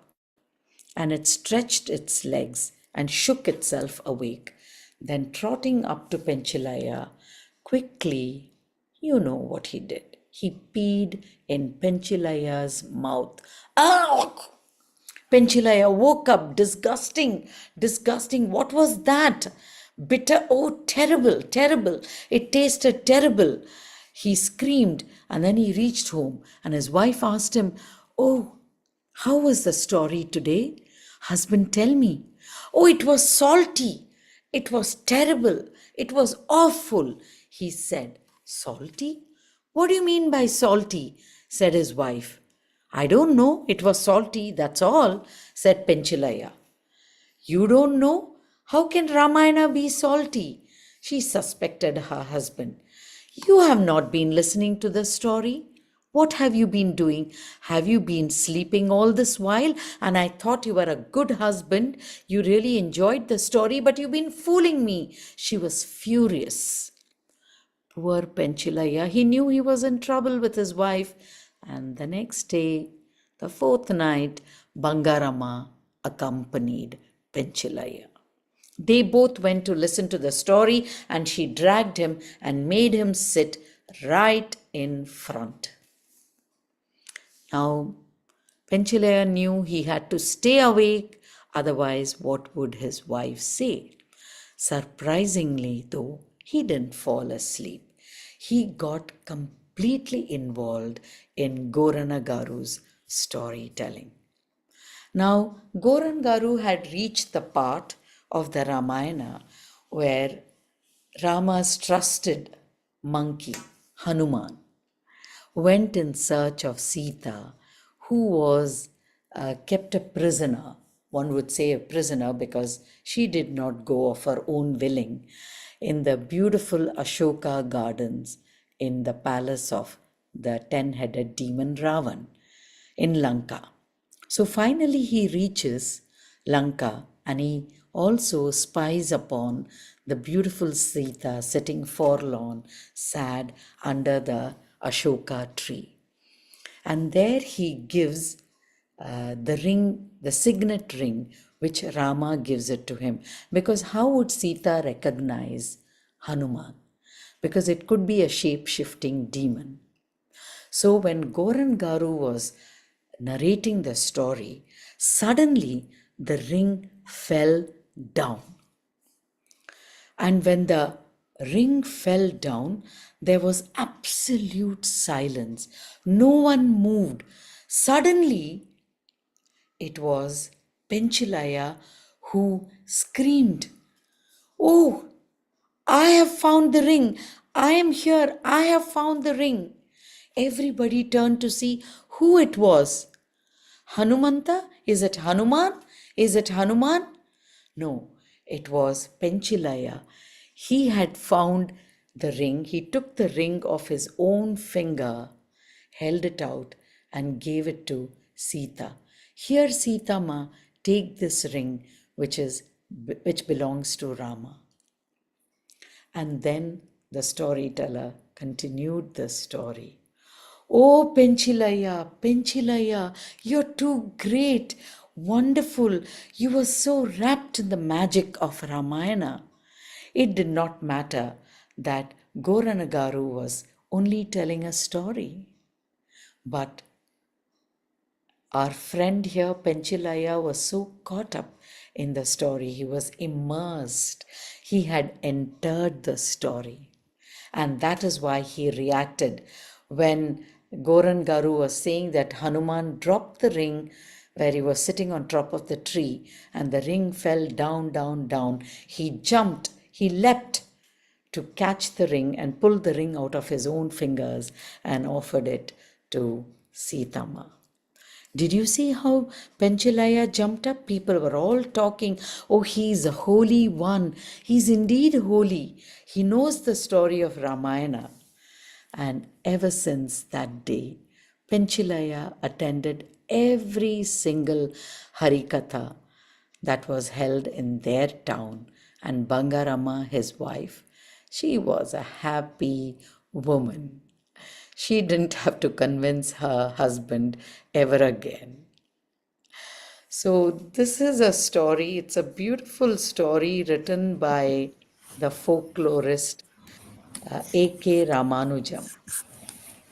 Speaker 2: and it stretched its legs and shook itself awake. Then, trotting up to Penchilaya, quickly, you know what he did. He peed in Penchilaya's mouth. Ow! Penchilaya woke up, disgusting, disgusting. What was that? Bitter, oh, terrible, terrible. It tasted terrible. He screamed, and then he reached home, and his wife asked him, "Oh, how was the story today? Husband, tell me." "Oh, it was salty. It was terrible. It was awful," he said. "Salty? What do you mean by salty?" said his wife. "I don't know. It was salty, that's all," said Penchilaya. "You don't know? How can Ramayana be salty?" She suspected her husband. "You have not been listening to the story. What have you been doing? Have you been sleeping all this while? And I thought you were a good husband. You really enjoyed the story, but you've been fooling me." She was furious. Poor Penchilaya, he knew he was in trouble with his wife. And the next day, the fourth night, Bangarama accompanied Penchilaya. They both went to listen to the story, and she dragged him and made him sit right in front. Now, Penchilaya knew he had to stay awake, otherwise, what would his wife say? Surprisingly, though, he didn't fall asleep. He got completely involved in Goranagaru's storytelling. Now, Gorangaru had reached the part of the Ramayana where Rama's trusted monkey, Hanuman, went in search of Sita, who was kept a prisoner. One would say a prisoner because she did not go of her own willing in the beautiful Ashoka gardens in the palace of the 10-headed demon Ravan in Lanka. So finally, he reaches Lanka, and he also spies upon the beautiful Sita sitting forlorn, sad under the Ashoka tree. And there he gives the ring, the signet ring, which Rama gives it to him. Because how would Sita recognize Hanuman? Because it could be a shape shifting demon. So when Goran Garu was narrating the story, suddenly the ring fell down. And when the ring fell down, there was absolute silence. No one moved. Suddenly, it was Penchilaya who screamed, "Oh, I have found the ring. I am here. I have found the ring." Everybody turned to see who it was. Hanumanta? Is it Hanuman? Is it Hanuman? No, it was Penchilaya. He had found the ring. He took the ring off his own finger, held it out, and gave it to Sita. Here, Sita ma, take this ring, which belongs to Rama. And then the storyteller continued the story. Oh, Penchilaya, Penchilaya, you're too great, wonderful. You were so wrapped in the magic of Ramayana. It did not matter that Goranagaru was only telling a story, but our friend here, Penchilaya, was so caught up in the story. He was immersed. He had entered the story. And that is why he reacted when Goran Garu was saying that Hanuman dropped the ring where he was sitting on top of the tree and the ring fell down, down, down. He jumped, he leapt to catch the ring and pull the ring out of his own fingers and offered it to Sitama. Did you see how Penchalaya jumped up? People were all talking, oh, he's a holy one. He's indeed holy. He knows the story of Ramayana. And ever since that day, Penchalaya attended every single Harikatha that was held in their town. And Bangarama, his wife, she was a happy woman. She didn't have to convince her husband ever again. So, this is a story, it's a beautiful story written by the folklorist A.K. Ramanujam.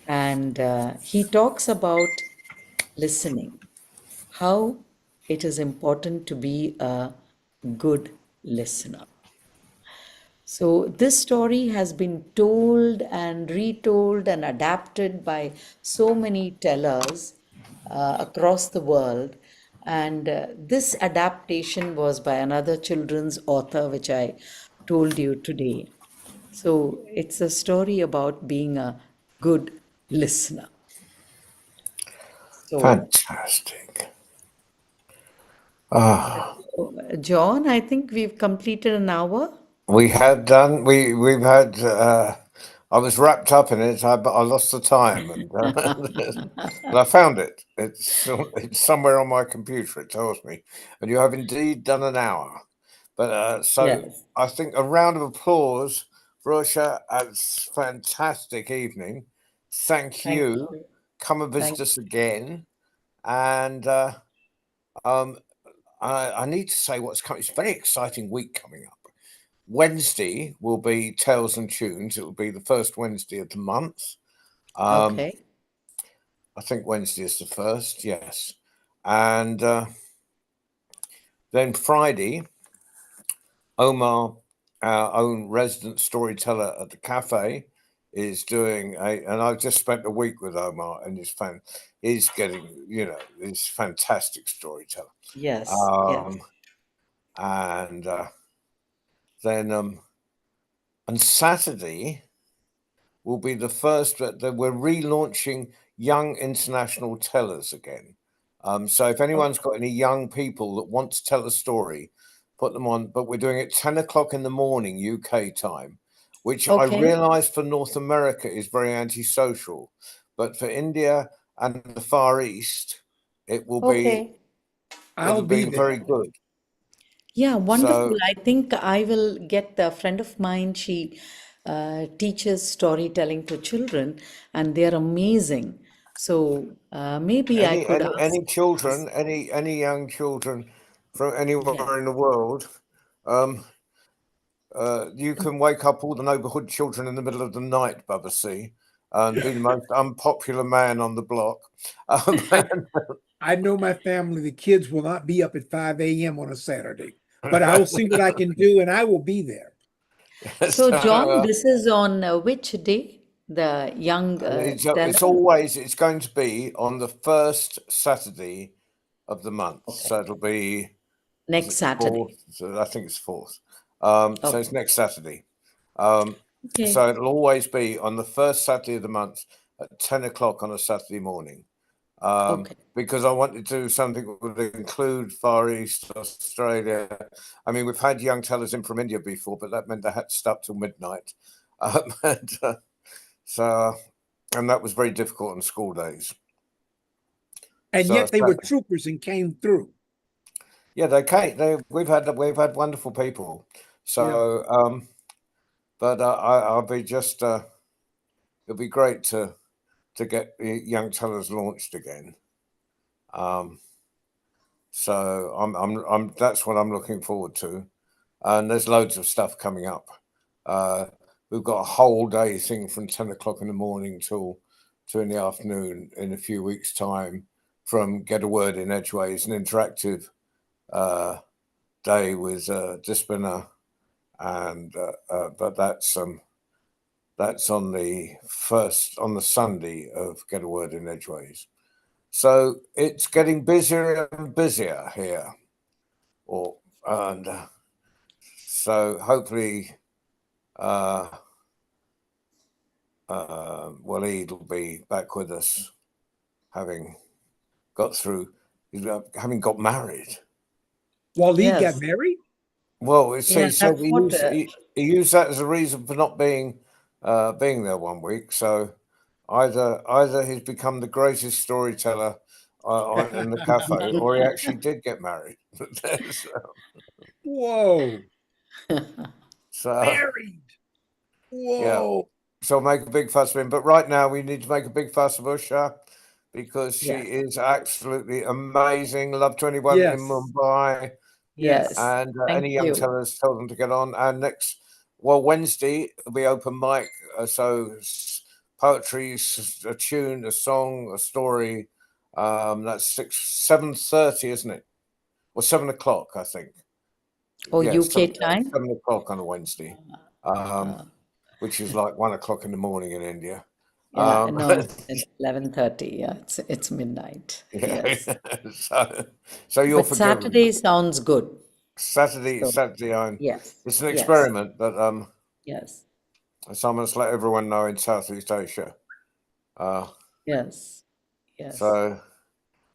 Speaker 2: And he talks about listening, how it is important to be a good listener. So, this story has been told and retold and adapted by so many tellers across the world. And this adaptation was by another children's author, which I told you today. So, it's a story about being a good listener. So,
Speaker 1: Fantastic. Ah,
Speaker 2: John, I think we've completed an hour.
Speaker 1: we have done. We've had. I was wrapped up in it, but I lost the time, and but I found it. It's somewhere on my computer. It tells me, and you have indeed done an hour. But so
Speaker 2: Yes.
Speaker 1: I think a round of applause for Usha. It's fantastic evening. Thank
Speaker 2: Thank
Speaker 1: you.
Speaker 2: you.
Speaker 1: Come and visit
Speaker 2: Thank
Speaker 1: us again. And um, I need to say what's coming. It's a very exciting week coming up. Wednesday will be Tales and Tunes. It will be the first Wednesday of the month. Um,
Speaker 2: Okay.
Speaker 1: I think Wednesday is the first, yes. And then Friday, Omar, our own resident storyteller at the cafe, is doing and I've just spent a week with Omar, and he's getting, he's fantastic storyteller.
Speaker 2: Yes. Yes.
Speaker 1: Um, and then on Saturday will be the first that we're relaunching Young International Tellers again. So if
Speaker 2: Oh,
Speaker 1: anyone's got any young people that want to tell a story, put them on. But we're doing it 10 o'clock in the morning UK time, which I
Speaker 2: okay.
Speaker 1: realize for North America is very antisocial, but for India and the Far East, it will be
Speaker 2: Okay.
Speaker 3: I'll
Speaker 1: it'll
Speaker 3: be
Speaker 1: be very
Speaker 3: there.
Speaker 1: good.
Speaker 2: Yeah, wonderful.
Speaker 1: So
Speaker 2: I think I will get a friend of mine. She teaches storytelling to children, and they're amazing. So maybe I
Speaker 1: any
Speaker 2: could
Speaker 1: any
Speaker 2: ask.
Speaker 1: any children, any young children from
Speaker 2: Yeah.
Speaker 1: anywhere in the world, um, you can wake up all the neighbourhood children in the middle of the night, Bubba C, and be the most unpopular man on the block. And
Speaker 3: I know my family, the kids will not be up at 5 a.m. on a Saturday, but I will see what I can do and I will be there.
Speaker 2: So,
Speaker 1: so,
Speaker 2: John, this is on which day? The young
Speaker 1: it's
Speaker 2: teller?
Speaker 1: always it's going to be on the first Saturday of the month.
Speaker 2: Okay.
Speaker 1: So it'll be, is
Speaker 2: Next
Speaker 1: it the fourth?
Speaker 2: Saturday.
Speaker 1: So I think it's fourth. So
Speaker 2: Okay.
Speaker 1: it's next Saturday. Um, so
Speaker 2: Okay.
Speaker 1: it'll always be on the first Saturday of the month at 10 o'clock on a Saturday morning. because I wanted to do something that would include Far East Australia. I mean, we've had young tellers in from India before, but that meant they had to stop till midnight. And that was very difficult on school days.
Speaker 3: And yet they were troopers and came through.
Speaker 1: Yeah, they came. We've had wonderful people. So, but I'll be just. It'll be great to get young tellers launched again. So I'm that's what I'm looking forward to, and there's loads of stuff coming up. We've got a whole day thing from 10 o'clock in the morning till 2 in the afternoon in a few weeks' time from Get a Word in Edgeways, an interactive day with Dispinner, and but that's on the Sunday of Get a Word in Edgeways. So it's getting busier and busier here, so hopefully Waleed will be back with us, having got married.
Speaker 3: Waleed got married?
Speaker 1: Well, he used that as a reason for not being there one week. So either he's become the greatest storyteller in the cafe, or he actually did get married.
Speaker 3: Whoa!
Speaker 1: So
Speaker 3: married. Whoa!
Speaker 1: Yeah. So make a big fuss of him. But right now we need to make a big fuss of Usha, because she is absolutely amazing. Love 21 in Mumbai.
Speaker 2: Yes.
Speaker 1: And
Speaker 2: Thank
Speaker 1: any young
Speaker 2: you.
Speaker 1: tellers, tell them to get on. And Wednesday will be open mic. So poetry, a tune, a song, a story. That's 7:30, isn't it? Or 7 o'clock, I think.
Speaker 2: Oh, UK time?
Speaker 1: 7 o'clock on a Wednesday. Which is like 1 o'clock in the morning in India.
Speaker 2: Yeah, no, it's 11:30. Yeah, it's midnight.
Speaker 1: Yeah.
Speaker 2: Yes.
Speaker 1: So you're
Speaker 2: But
Speaker 1: forgiven.
Speaker 2: Saturday sounds good.
Speaker 1: Saturday,
Speaker 2: Yes.
Speaker 1: it's an experiment, but
Speaker 2: yes.
Speaker 1: so I must let everyone know in Southeast Asia.
Speaker 2: Yes. Yes.
Speaker 1: So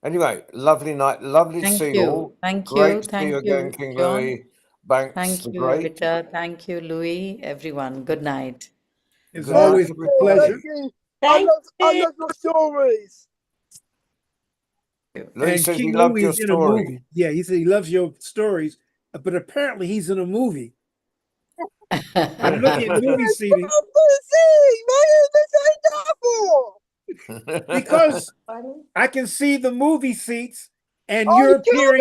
Speaker 1: anyway, lovely night, lovely to see you all.
Speaker 2: Thank
Speaker 1: Great
Speaker 2: you.
Speaker 1: to see
Speaker 2: Thank
Speaker 1: you
Speaker 2: you,
Speaker 1: again, King
Speaker 2: John.
Speaker 1: Louis. Banks,
Speaker 2: Thank
Speaker 1: the
Speaker 2: you,
Speaker 1: great.
Speaker 2: Evita. Thank you, Louis. Everyone. Good night.
Speaker 3: It's always a pleasure.
Speaker 4: I love your stories.
Speaker 1: Louis
Speaker 3: And
Speaker 1: says
Speaker 3: King
Speaker 1: he loved
Speaker 3: Louis
Speaker 1: your
Speaker 3: is in a
Speaker 1: story.
Speaker 3: movie. Yeah, he said he loves your stories, but apparently he's in a movie. I'm looking at movie seating. Because I can see the movie seats and you're appearing